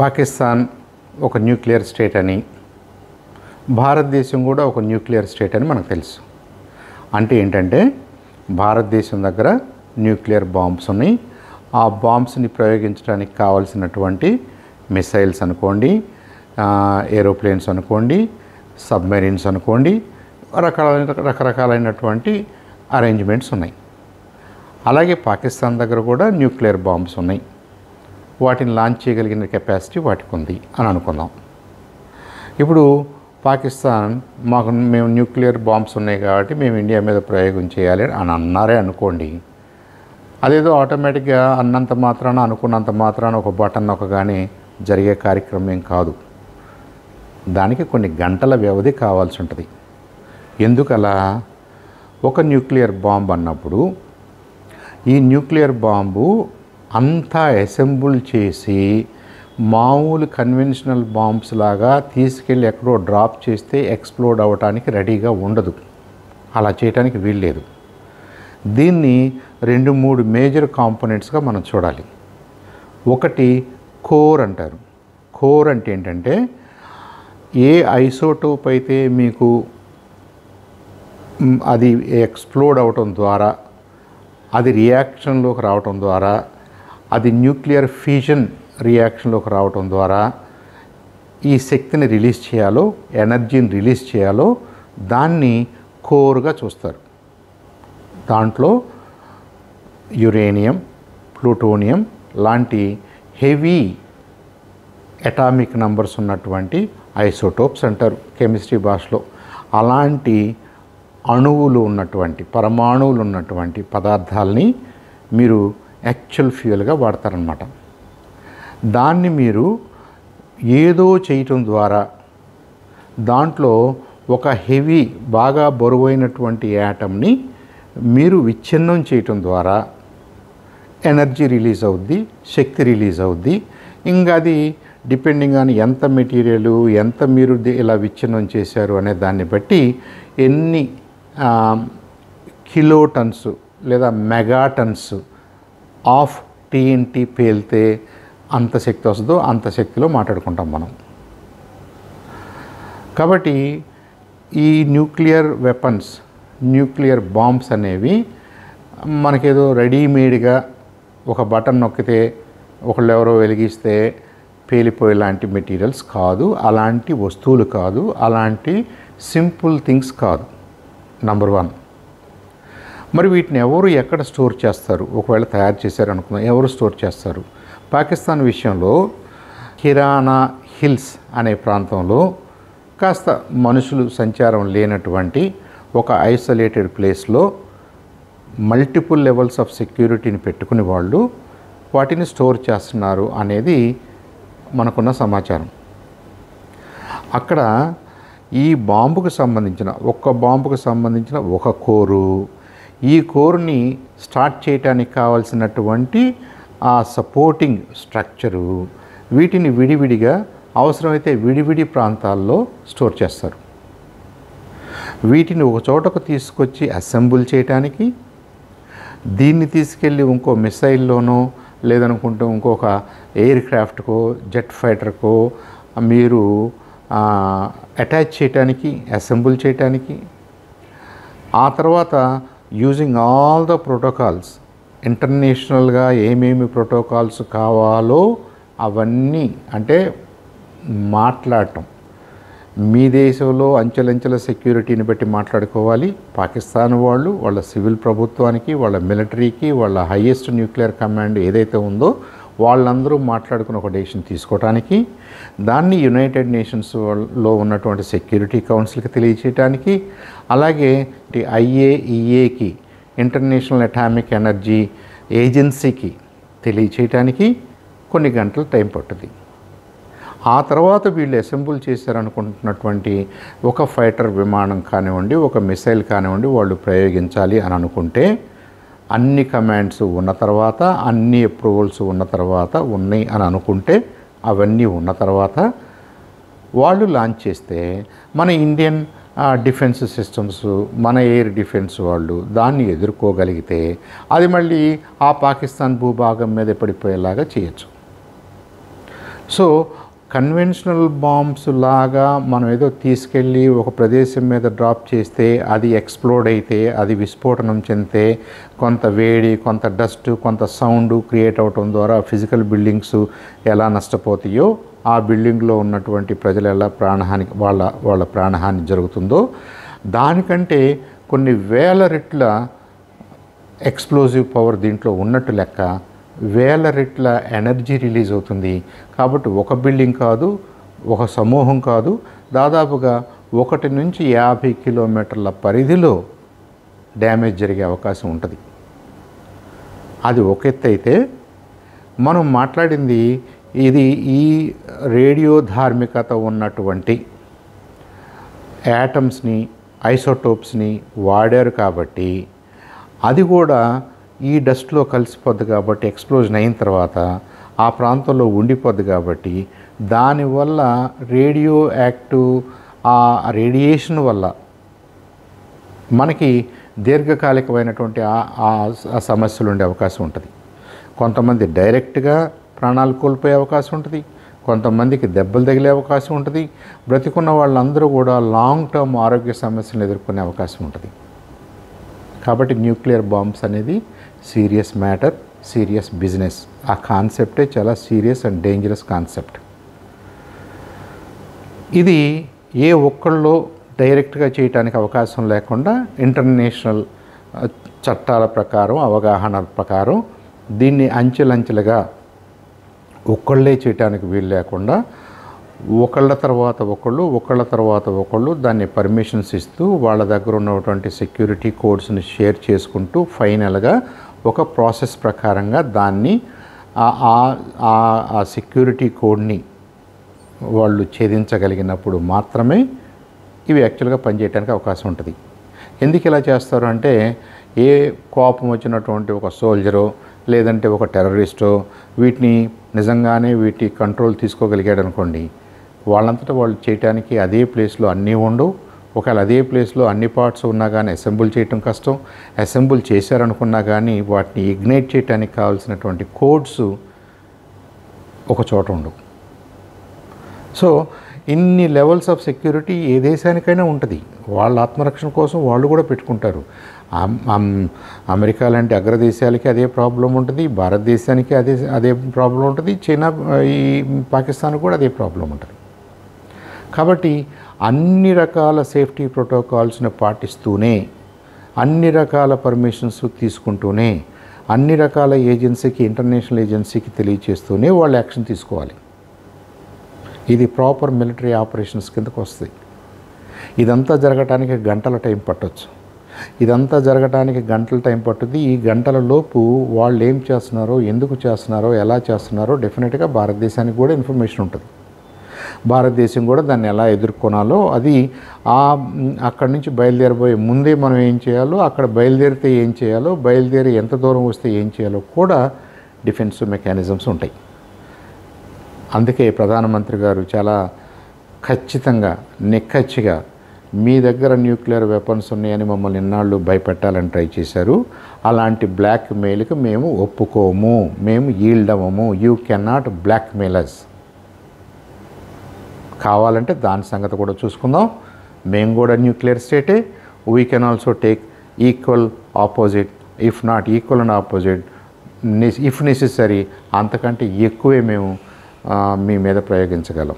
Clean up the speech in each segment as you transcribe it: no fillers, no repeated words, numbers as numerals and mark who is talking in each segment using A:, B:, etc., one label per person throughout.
A: పాకిస్తాన్ ఒక nuclear state అని, భారతదేశం కూడా ఒక న్యూక్లియర్ స్టేట్ అని మనకు తెలుసు. అంటే ఏంటంటే భారతదేశం దగ్గర న్యూక్లియర్ బాంబ్స్ ఉన్నాయి. ఆ బాంబ్స్ని ప్రయోగించడానికి కావాల్సినటువంటి మిసైల్స్ అనుకోండి, ఏరోప్లేన్స్ అనుకోండి, సబ్మెరీన్స్ అనుకోండి, రకరకాలైనటువంటి అరేంజ్మెంట్స్ ఉన్నాయి. అలాగే పాకిస్తాన్ దగ్గర కూడా న్యూక్లియర్ బాంబ్స్ ఉన్నాయి. వాటిని లాంచ్ చేయగలిగిన కెపాసిటీ వాటికి ఉంది అని అనుకుందాం. ఇప్పుడు పాకిస్తాన్ మేము న్యూక్లియర్ బాంబ్స్ ఉన్నాయి కాబట్టి మేము ఇండియా మీద ప్రయోగం చేయాలి అని అన్నారే అనుకోండి. అదేదో ఆటోమేటిక్గా అన్నంత మాత్రాన, అనుకున్నంత మాత్రాన ఒక బటన్ నొక్కగానే జరిగే కార్యక్రమం ఏం కాదు. దానికి కొన్ని గంటల వ్యవధి కావాల్సి ఉంటుంది. ఎందుకలా? ఒక న్యూక్లియర్ బాంబ్ అన్నప్పుడు ఈ న్యూక్లియర్ బాంబు అంతా అసెంబుల్ చేసి మామూలు కన్వెన్షనల్ బాంబ్స్ లాగా తీసుకెళ్ళి ఎక్కడో డ్రాప్ చేస్తే ఎక్స్ప్లోడ్ అవ్వటానికి రెడీగా ఉండదు. అలా చేయడానికి వీల్లేదు. దీన్ని 2-3 మేజర్ కాంపోనెంట్స్గా మనం చూడాలి. ఒకటి కోర్ అంటారు. కోర్ అంటే ఏంటంటే ఏ ఐసోటోప్ అయితే మీకు అది ఎక్స్ప్లోడ్ అవటం ద్వారా, అది రియాక్షన్లోకి రావటం ద్వారా, అది న్యూక్లియర్ ఫ్యూజన్ రియాక్షన్లోకి రావటం ద్వారా ఈ శక్తిని రిలీజ్ చేయాలో, ఎనర్జీని రిలీజ్ చేయాలో దాన్ని కోర్గా చూస్తారు. దాంట్లో యురేనియం, ప్లూటోనియం లాంటి హెవీ అటామిక్ నంబర్స్ ఉన్నటువంటి ఐసోటోప్స్ అంటారు కెమిస్ట్రీ భాషలో. అలాంటి అణువులు ఉన్నటువంటి, పరమాణువులు ఉన్నటువంటి పదార్థాలని మీరు యాక్చువల్ ఫ్యూయల్గా వాడతారనమాట. దాన్ని మీరు ఏదో చేయటం ద్వారా, దాంట్లో ఒక హెవీ, బాగా బరువైనటువంటి యాటమ్ని మీరు విచ్ఛిన్నం చేయటం ద్వారా ఎనర్జీ రిలీజ్ అవుద్ది, శక్తి రిలీజ్ అవుద్ది. ఇంకా అది డిపెండింగ్ ఆన్ ఎంత మెటీరియల్, ఎంత మీరు ఇలా విచ్ఛిన్నం చేశారు అనే దాన్ని బట్టి ఎన్ని కిలోటన్స్ లేదా మెగాటన్స్ ఆఫ్ టీఎన్టీ పేలితే అంత శక్తి వస్తుందో అంత శక్తిలో మాట్లాడుకుంటాం మనం. కాబట్టి ఈ న్యూక్లియర్ వెపన్స్, న్యూక్లియర్ బాంబ్స్ అనేవి మనకేదో రెడీమేడ్గా ఒక బటన్ నొక్కితే ఒకళ్ళు ఎవరో వెలిగిస్తే పేలిపోయేలాంటి మెటీరియల్స్ కాదు, అలాంటి వస్తువులు కాదు, అలాంటి సింపుల్ థింగ్స్ కాదు. నంబర్ 1. మరి వీటిని ఎవరు ఎక్కడ స్టోర్ చేస్తారు? ఒకవేళ తయారు చేశారు అనుకుందాం, ఎవరు స్టోర్ చేస్తారు? పాకిస్తాన్ విషయంలో కిరానా హిల్స్ అనే ప్రాంతంలో కాస్త మనుషులు సంచారం లేనటువంటి ఒక ఐసోలేటెడ్ ప్లేస్లో మల్టిపుల్ లెవెల్స్ ఆఫ్ సెక్యూరిటీని పెట్టుకుని వాళ్ళు వాటిని స్టోర్ చేస్తున్నారు అనేది మనకున్న సమాచారం. అక్కడ ఈ బాంబుకు సంబంధించిన, ఒక్క బాంబుకు సంబంధించిన ఒక కోరు, ఈ కోరుని స్టార్ట్ చేయడానికి కావాల్సినటువంటి ఆ సపోర్టింగ్ స్ట్రక్చరు, వీటిని విడివిడిగా అవసరమైతే విడివిడి ప్రాంతాల్లో స్టోర్ చేస్తారు. వీటిని ఒక చోటకు తీసుకొచ్చి అసెంబుల్ చేయడానికి, దీన్ని తీసుకెళ్ళి ఇంకో మిసైల్లోనో లేదనుకుంటే ఇంకొక ఎయిర్ క్రాఫ్ట్కో, జెట్ ఫైటర్కో మీరు అటాచ్ చేయడానికి, అసెంబుల్ చేయడానికి, ఆ తర్వాత యూజింగ్ ఆల్ ద ప్రోటోకాల్స్, ఇంటర్నేషనల్గా ఏమేమి ప్రోటోకాల్స్ కావాలో అవన్నీ, అంటే మాట్లాడటం, మీ దేశంలో అంచెలంచెల సెక్యూరిటీని బట్టి మాట్లాడుకోవాలి. పాకిస్తాన్ వాళ్ళు వాళ్ళ సివిల్ ప్రభుత్వానికి, వాళ్ళ మిలిటరీకి, వాళ్ళ హైయెస్ట్ న్యూక్లియర్ కమాండ్ ఏదైతే ఉందో వాళ్ళందరూ మాట్లాడుకుని ఒక డెసిషన్ తీసుకోవడానికి, దాన్ని యునైటెడ్ నేషన్స్లో ఉన్నటువంటి సెక్యూరిటీ కౌన్సిల్కి తెలియచేయడానికి, అలాగే IAEAకి, ఇంటర్నేషనల్ అటామిక్ ఎనర్జీ ఏజెన్సీకి తెలియచేయడానికి కొన్ని గంటలు టైం పట్టుద్ది. ఆ తర్వాత వీళ్ళు అసెంబుల్ చేశారనుకుంటున్నటువంటి ఒక ఫైటర్ విమానం కానివ్వండి, ఒక మిసైల్ కానివ్వండి, వాళ్ళు ప్రయోగించాలి అని అనుకుంటే అన్ని కమాండ్స్ ఉన్న తర్వాత, అన్ని అప్రూవల్స్ ఉన్న తర్వాత, ఉన్నాయి అని అనుకుంటే, అవన్నీ ఉన్న తర్వాత వాళ్ళు లాంచ్ చేస్తే మన ఇండియన్ డిఫెన్స్ సిస్టమ్స్, మన ఎయిర్ డిఫెన్స్ వాళ్ళు దాన్ని ఎదుర్కోగలిగితే అది మళ్ళీ ఆ పాకిస్తాన్ భూభాగం మీద పడిపోయేలాగా చేయొచ్చు. సో కన్వెన్షనల్ బాంబ్స్ లాగా మనం ఏదో తీసుకెళ్ళి ఒక ప్రదేశం మీద డ్రాప్ చేస్తే అది ఎక్స్ప్లోడ్ అయితే, అది విస్ఫోటనం చెందితే కొంత వేడి, కొంత డస్ట్, కొంత సౌండ్ క్రియేట్ అవటం ద్వారా ఫిజికల్ బిల్డింగ్స్ ఎలా నష్టపోతాయో, ఆ బిల్డింగ్లో ఉన్నటువంటి ప్రజలు ఎలా వాళ్ళ ప్రాణహాని జరుగుతుందో దానికంటే కొన్ని వేల రెట్ల ఎక్స్ప్లోజివ్ పవర్ దీంట్లో ఉన్నట్టు లెక్క. వేల రెట్ల ఎనర్జీ రిలీజ్ అవుతుంది. కాబట్టి ఒక బిల్డింగ్ కాదు, ఒక సమూహం కాదు, దాదాపుగా 1 నుంచి 50 కిలోమీటర్ల పరిధిలో డ్యామేజ్ జరిగే అవకాశం ఉంటుంది. అది ఒక ఎత్తు అయితే, మనం మాట్లాడింది ఇది ఈ రేడియో ధార్మికత ఉన్నటువంటి యాటమ్స్ని, ఐసోటోప్స్ని వాడారు కాబట్టి అది కూడా ఈ డస్ట్లో కలిసిపోద్ది కాబట్టి, ఎక్స్ప్లోజన్ అయిన తర్వాత ఆ ప్రాంతంలో ఉండిపోద్ది కాబట్టి దానివల్ల రేడియో యాక్టివ్ ఆ రేడియేషన్ వల్ల మనకి దీర్ఘకాలికమైనటువంటి ఆ సమస్యలు ఉండే అవకాశం ఉంటుంది. కొంతమంది డైరెక్ట్గా ప్రాణాలు కోల్పోయే అవకాశం ఉంటుంది, కొంతమందికి దెబ్బలు తగిలే అవకాశం ఉంటుంది. బ్రతికున్న వాళ్ళందరూ కూడా లాంగ్ టర్మ్ ఆరోగ్య సమస్యలను ఎదుర్కొనే అవకాశం ఉంటుంది. కాబట్టి న్యూక్లియర్ బాంబ్స్ అనేది సీరియస్ మ్యాటర్, సీరియస్ బిజినెస్. ఆ కాన్సెప్టే చాలా సీరియస్ అండ్ డేంజరస్ కాన్సెప్ట్. ఇది ఏ ఒక్కళ్ళో డైరెక్ట్గా చేయడానికి అవకాశం లేకుండా ఇంటర్నేషనల్ చట్టాల ప్రకారం, అవగాహన ప్రకారం దీన్ని అంచెలంచెలుగా ఒక్కళ్ళే చేయడానికి వీలు లేకుండా ఒకళ్ళ తర్వాత ఒకళ్ళు దాన్ని పర్మిషన్స్ ఇస్తూ వాళ్ళ దగ్గర ఉన్నటువంటి సెక్యూరిటీ కోడ్స్ని షేర్ చేసుకుంటూ ఫైనల్గా ఒక ప్రాసెస్ ప్రకారంగా దాన్ని ఆ సెక్యూరిటీ కోడ్ని వాళ్ళు ఛేదించగలిగినప్పుడు మాత్రమే ఇవి యాక్చువల్గా పనిచేయడానికి అవకాశం ఉంటుంది. ఎందుకు ఇలా చేస్తారు అంటే, ఏ కోపం వచ్చినటువంటి ఒక సోల్జరో లేదంటే ఒక టెర్రరిస్టో వీటిని నిజంగానే వీటి కంట్రోల్ తీసుకోగలిగాడు అనుకోండి, వాళ్ళంతటా వాళ్ళు చేయడానికి అదే ప్లేస్లో అన్నీ ఉండవు. ఒకవేళ అదే ప్లేస్లో అన్ని పార్ట్స్ ఉన్నా కానీ అసెంబుల్ చేయటం కష్టం. అసెంబుల్ చేశారనుకున్నా కానీ వాటిని ఇగ్నైట్ చేయడానికి కావాల్సినటువంటి కోడ్స్ ఒక చోట ఉండవు. సో ఇన్ని లెవెల్స్ ఆఫ్ సెక్యూరిటీ ఏ దేశానికైనా ఉంటుంది. వాళ్ళ ఆత్మరక్షణ కోసం వాళ్ళు కూడా పెట్టుకుంటారు. అమెరికా లాంటి అగ్రదేశాలకి అదే ప్రాబ్లం ఉంటుంది, భారతదేశానికి అదే ప్రాబ్లం ఉంటుంది, చైనా, ఈ పాకిస్తాన్ కూడా అదే ప్రాబ్లం ఉంటుంది. కాబట్టి అన్ని రకాల సేఫ్టీ ప్రోటోకాల్స్ని పాటిస్తూనే, అన్ని రకాల పర్మిషన్స్ తీసుకుంటూనే, అన్ని రకాల ఏజెన్సీకి, ఇంటర్నేషనల్ ఏజెన్సీకి తెలియచేస్తూనే వాళ్ళు యాక్షన్ తీసుకోవాలి. ఇది ప్రాపర్ మిలిటరీ ఆపరేషన్స్ కిందకు వస్తాయి. ఇదంతా జరగటానికి గంటల టైం పట్టవచ్చు. ఇదంతా జరగటానికి గంటల టైం పట్టుద్ది. ఈ గంటల లోపు వాళ్ళు ఏం చేస్తున్నారో, ఎందుకు చేస్తున్నారో, ఎలా చేస్తున్నారో డెఫినెట్గా భారతదేశానికి కూడా ఇన్ఫర్మేషన్ ఉంటుంది. భారతదేశం కూడా దాన్ని ఎలా ఎదుర్కొనాలో, అది అక్కడి నుంచి బయలుదేరబోయే ముందే మనం ఏం చేయాలో, అక్కడ బయలుదేరితే ఏం చేయాలో, బయలుదేరి ఎంత దూరం వస్తే ఏం చేయాలో కూడా డిఫెన్స్ మెకానిజమ్స్ ఉంటాయి. అందుకే ప్రధానమంత్రి గారు చాలా ఖచ్చితంగా, నిక్కచ్చిగా మీ దగ్గర న్యూక్లియర్ వెపన్స్ ఉన్నాయని మమ్మల్ని ఇన్నాళ్ళు భయపెట్టాలని ట్రై చేశారు. అలాంటి బ్లాక్ మెయిల్కి మేము ఒప్పుకోము, మేము ఈల్డ్ అవ్వము. You cannot blackmail us. కావాలంటే దాని సంగతి కూడా చూసుకుందాం. మేము కూడా న్యూక్లియర్ స్టేటే. We can also take equal opposite, if not equal and opposite, if necessary అంతకంటే ఎక్కువే మేము మీ మీద ప్రయోగించగలం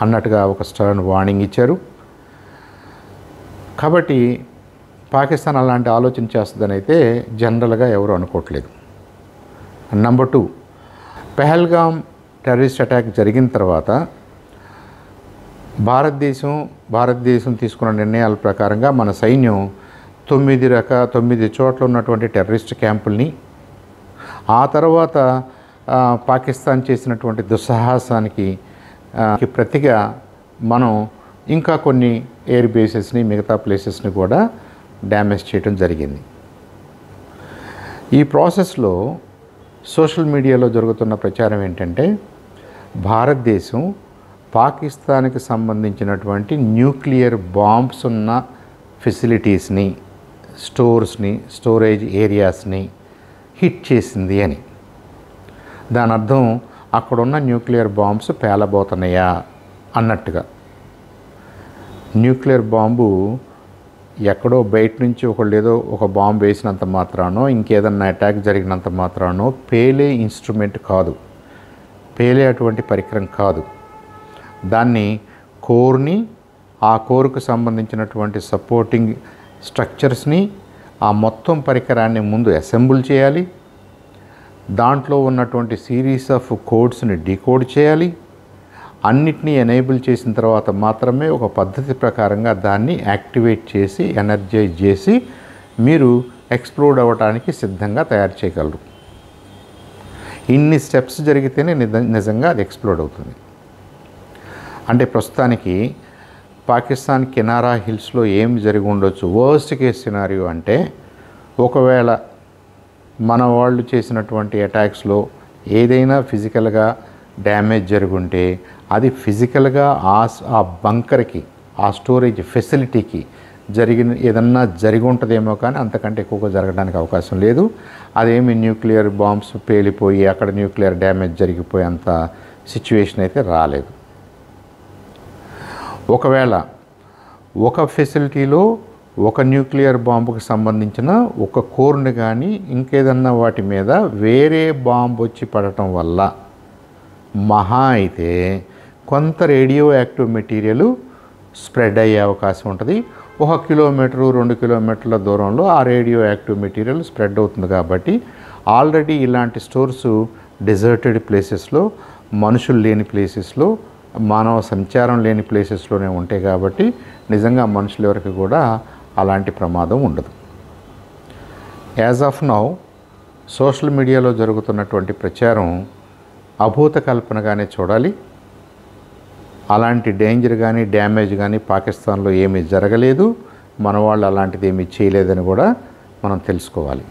A: అన్నట్టుగా ఒక స్టర్న్ వార్నింగ్ ఇచ్చారు. కాబట్టి పాకిస్తాన్ అలాంటి ఆలోచన చేస్తుందని అయితే జనరల్గా ఎవరు అనుకోవట్లేదు. నెంబర్ 2, పెహల్గాం టెర్రరిస్ట్ అటాక్ జరిగిన తర్వాత భారతదేశం తీసుకున్న నిర్ణయాల ప్రకారంగా మన సైన్యం 9 చోట్ల ఉన్నటువంటి టెర్రరిస్ట్ క్యాంపుల్ని, ఆ తర్వాత పాకిస్తాన్ చేసినటువంటి దుస్సాహసానికి ప్రతిగా మనం ఇంకా కొన్ని ఎయిర్ బేసెస్ని, మిగతా ప్లేసెస్ని కూడా డ్యామేజ్ చేయడం జరిగింది. ఈ ప్రాసెస్లో సోషల్ మీడియాలో జరుగుతున్న ప్రచారం ఏంటంటే, భారతదేశం పాకిస్తాన్కి సంబంధించినటువంటి న్యూక్లియర్ బాంబ్స్ ఉన్న ఫెసిలిటీస్ని, స్టోర్స్ని, స్టోరేజ్ ఏరియాస్ని హిట్ చేసింది అని. దాని అర్థం అక్కడున్న న్యూక్లియర్ బాంబ్స్ పేలబోతున్నాయా అన్నట్టుగా. న్యూక్లియర్ బాంబు ఎక్కడో బయట నుంచి ఒకళ్ళు ఏదో ఒక బాంబు వేసినంత మాత్రానో ఇంకేదన్నా అటాక్ జరిగినంత మాత్రానో పేలే ఇన్స్ట్రుమెంట్ కాదు, పేలే అటువంటి పరికరం కాదు. దాన్ని కోర్ని, ఆ కోర్కు సంబంధించినటువంటి సపోర్టింగ్ స్ట్రక్చర్స్ని, ఆ మొత్తం పరికరాన్ని ముందు అసెంబుల్ చేయాలి, దాంట్లో ఉన్నటువంటి సిరీస్ ఆఫ్ కోడ్స్ని డీకోడ్ చేయాలి. అన్నిటినీ ఎనేబుల్ చేసిన తర్వాత మాత్రమే ఒక పద్ధతి ప్రకారంగా దాన్ని యాక్టివేట్ చేసి ఎనర్జైజ్ చేసి మీరు ఎక్స్ప్లోడ్ అవ్వడానికి సిద్ధంగా తయారు చేయగలరు. ఇన్ని స్టెప్స్ జరిగితేనే నిజంగా అది ఎక్స్ప్లోడ్ అవుతుంది. అంటే ప్రస్తుతానికి పాకిస్తాన్ కినారా హిల్స్లో ఏం జరిగి ఉండొచ్చు వర్స్ట్ కేస్ సినారియో అంటే, ఒకవేళ మన వాళ్ళు చేసినటువంటి అటాక్స్లో ఏదైనా ఫిజికల్గా డ్యామేజ్ జరుగుంటే అది ఫిజికల్గా ఆ బంకర్కి, ఆ స్టోరేజ్ ఫెసిలిటీకి ఏదన్నా జరిగి ఉంటుందేమో, కానీ అంతకంటే ఎక్కువగా జరగడానికి అవకాశం లేదు. అదేమి న్యూక్లియర్ బాంబ్స్ పేలిపోయి అక్కడ న్యూక్లియర్ డ్యామేజ్ జరిగిపోయేంత సిచ్యువేషన్ అయితే రాలేదు. ఒకవేళ ఒక ఫెసిలిటీలో ఒక న్యూక్లియర్ బాంబుకు సంబంధించిన ఒక కోర్ని కానీ ఇంకేదన్నా వాటి మీద వేరే బాంబు వచ్చి పడటం వల్ల మహా అయితే కొంత రేడియో యాక్టివ్ మెటీరియల్ స్ప్రెడ్ అయ్యే అవకాశం ఉంటుంది. 1 కిలోమీటరు 2 కిలోమీటర్ల దూరంలో ఆ రేడియో యాక్టివ్ మెటీరియల్ స్ప్రెడ్ అవుతుంది. కాబట్టి ఆల్రెడీ ఇలాంటి స్టోర్స్ డెజర్టెడ్ ప్లేసెస్లో, మనుషులు లేని ప్లేసెస్లో, మానవ సంచారం లేని ప్లేసెస్లోనే ఉంటాయి. కాబట్టి నిజంగా మనుషుల వరకు కూడా అలాంటి ప్రమాదం ఉండదు. యాజ్ ఆఫ్ నౌ సోషల్ మీడియాలో జరుగుతున్నటువంటి ప్రచారం అభూత కల్పనగానే చూడాలి. అలాంటి డేంజర్ కానీ డ్యామేజ్ కానీ పాకిస్తాన్లో ఏమీ జరగలేదు, మన వాళ్ళు అలాంటిది ఏమీ చేయలేదని కూడా మనం తెలుసుకోవాలి.